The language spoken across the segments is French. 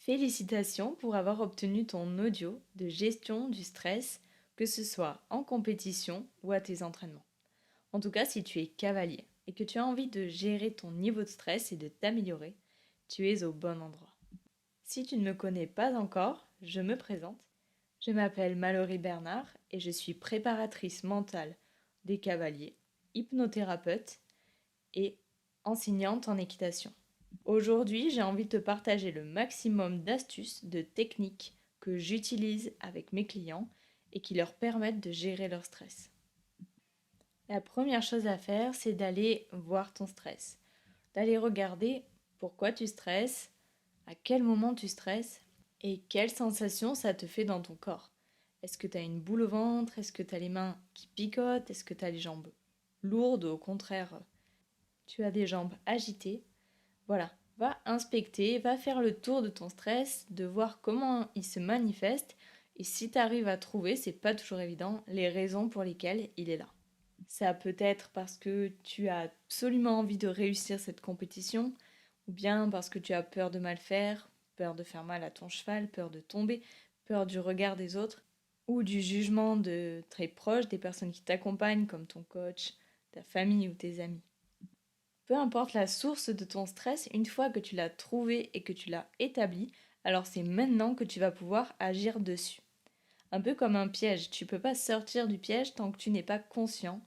Félicitations pour avoir obtenu ton audio de gestion du stress, que ce soit en compétition ou à tes entraînements. En tout cas, si tu es cavalier et que tu as envie de gérer ton niveau de stress et de t'améliorer, tu es au bon endroit. Si tu ne me connais pas encore, je me présente. Je m'appelle Mallory Bernard et je suis préparatrice mentale des cavaliers, hypnothérapeute et enseignante en équitation. Aujourd'hui, j'ai envie de te partager le maximum d'astuces, de techniques que j'utilise avec mes clients et qui leur permettent de gérer leur stress. La première chose à faire, c'est d'aller voir ton stress, d'aller regarder pourquoi tu stresses, à quel moment tu stresses et quelles sensations ça te fait dans ton corps. Est-ce que tu as une boule au ventre? Est-ce que tu as les mains qui picotent? Est-ce que tu as les jambes lourdes ou au contraire, tu as des jambes agitées? Voilà, va inspecter, va faire le tour de ton stress, de voir comment il se manifeste et si tu arrives à trouver, c'est pas toujours évident, les raisons pour lesquelles il est là. Ça peut être parce que tu as absolument envie de réussir cette compétition, ou bien parce que tu as peur de mal faire, peur de faire mal à ton cheval, peur de tomber, peur du regard des autres, ou du jugement de très proches, des personnes qui t'accompagnent comme ton coach, ta famille ou tes amis. Peu importe la source de ton stress, une fois que tu l'as trouvé et que tu l'as établi, alors c'est maintenant que tu vas pouvoir agir dessus. Un peu comme un piège, tu ne peux pas sortir du piège tant que tu n'es pas conscient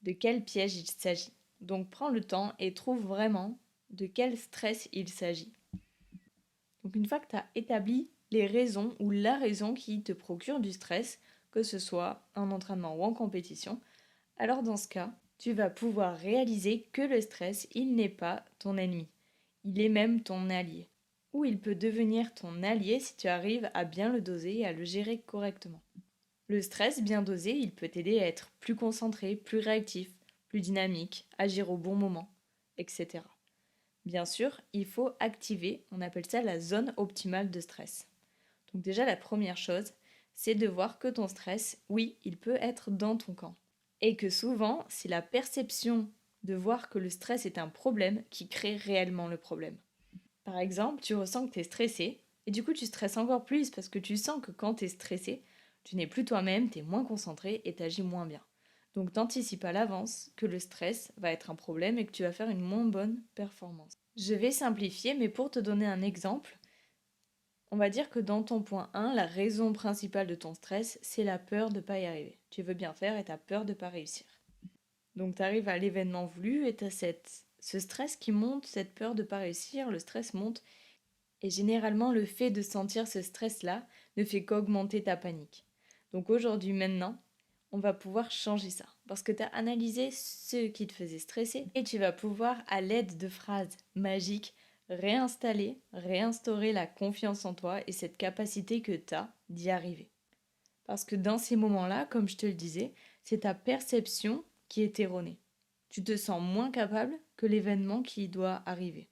de quel piège il s'agit. Donc prends le temps et trouve vraiment de quel stress il s'agit. Donc une fois que tu as établi les raisons ou la raison qui te procure du stress, que ce soit en entraînement ou en compétition, alors dans ce cas, tu vas pouvoir réaliser que le stress, il n'est pas ton ennemi. Il est même ton allié. Ou il peut devenir ton allié si tu arrives à bien le doser et à le gérer correctement. Le stress bien dosé, il peut t'aider à être plus concentré, plus réactif, plus dynamique, agir au bon moment, etc. Bien sûr, il faut activer, on appelle ça la zone optimale de stress. Donc déjà, la première chose, c'est de voir que ton stress, oui, il peut être dans ton camp. Et que souvent, c'est la perception de voir que le stress est un problème qui crée réellement le problème. Par exemple, tu ressens que tu es stressé, et du coup tu stresses encore plus parce que tu sens que quand tu es stressé, tu n'es plus toi-même, tu es moins concentré et tu agis moins bien. Donc t'anticipes à l'avance que le stress va être un problème et que tu vas faire une moins bonne performance. Je vais simplifier, mais pour te donner un exemple, on va dire que dans ton point 1, la raison principale de ton stress, c'est la peur de ne pas y arriver. Tu veux bien faire et tu as peur de ne pas réussir. Donc tu arrives à l'événement voulu et tu as ce stress qui monte, cette peur de ne pas réussir, le stress monte. Et généralement, le fait de sentir ce stress-là ne fait qu'augmenter ta panique. Donc aujourd'hui, maintenant, on va pouvoir changer ça. Parce que tu as analysé ce qui te faisait stresser et tu vas pouvoir, à l'aide de phrases magiques, réinstaller, réinstaurer la confiance en toi et cette capacité que tu as d'y arriver. Parce que dans ces moments-là, comme je te le disais, c'est ta perception qui est erronée. Tu te sens moins capable que l'événement qui doit arriver.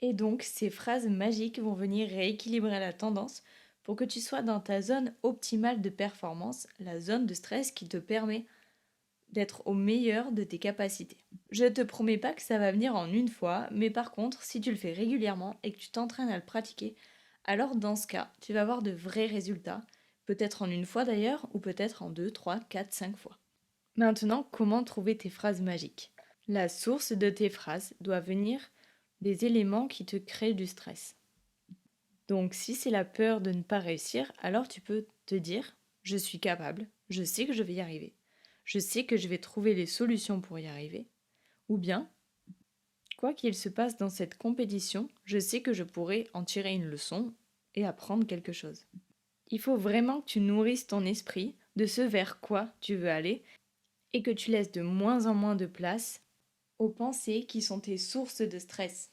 Et donc, ces phrases magiques vont venir rééquilibrer la tendance pour que tu sois dans ta zone optimale de performance, la zone de stress qui te permet d'être au meilleur de tes capacités. Je ne te promets pas que ça va venir en une fois, mais par contre, si tu le fais régulièrement et que tu t'entraînes à le pratiquer, alors dans ce cas, tu vas avoir de vrais résultats, peut-être en une fois d'ailleurs, ou peut-être en 2, 3, 4, 5 fois. Maintenant, comment trouver tes phrases magiques? La source de tes phrases doit venir des éléments qui te créent du stress. Donc si c'est la peur de ne pas réussir, alors tu peux te dire je suis capable, je sais que je vais y arriver, je sais que je vais trouver les solutions pour y arriver, ou bien quoi qu'il se passe dans cette compétition, je sais que je pourrai en tirer une leçon et apprendre quelque chose. Il faut vraiment que tu nourrisses ton esprit de ce vers quoi tu veux aller et que tu laisses de moins en moins de place aux pensées qui sont tes sources de stress.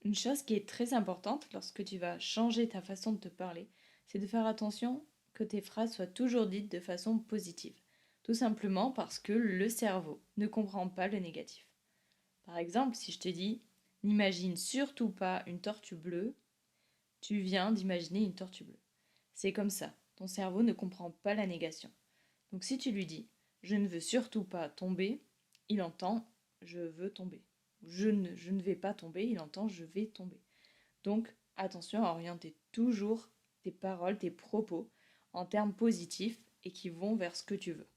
Une chose qui est très importante lorsque tu vas changer ta façon de te parler, c'est de faire attention que tes phrases soient toujours dites de façon positive. Tout simplement parce que le cerveau ne comprend pas le négatif. Par exemple, si je te dis n'imagine surtout pas une tortue bleue, tu viens d'imaginer une tortue bleue. C'est comme ça. Ton cerveau ne comprend pas la négation. Donc si tu lui dis je ne veux surtout pas tomber, il entend je veux tomber. Je ne vais pas tomber, il entend je vais tomber. Donc attention à orienter toujours tes paroles, tes propos en termes positifs et qui vont vers ce que tu veux.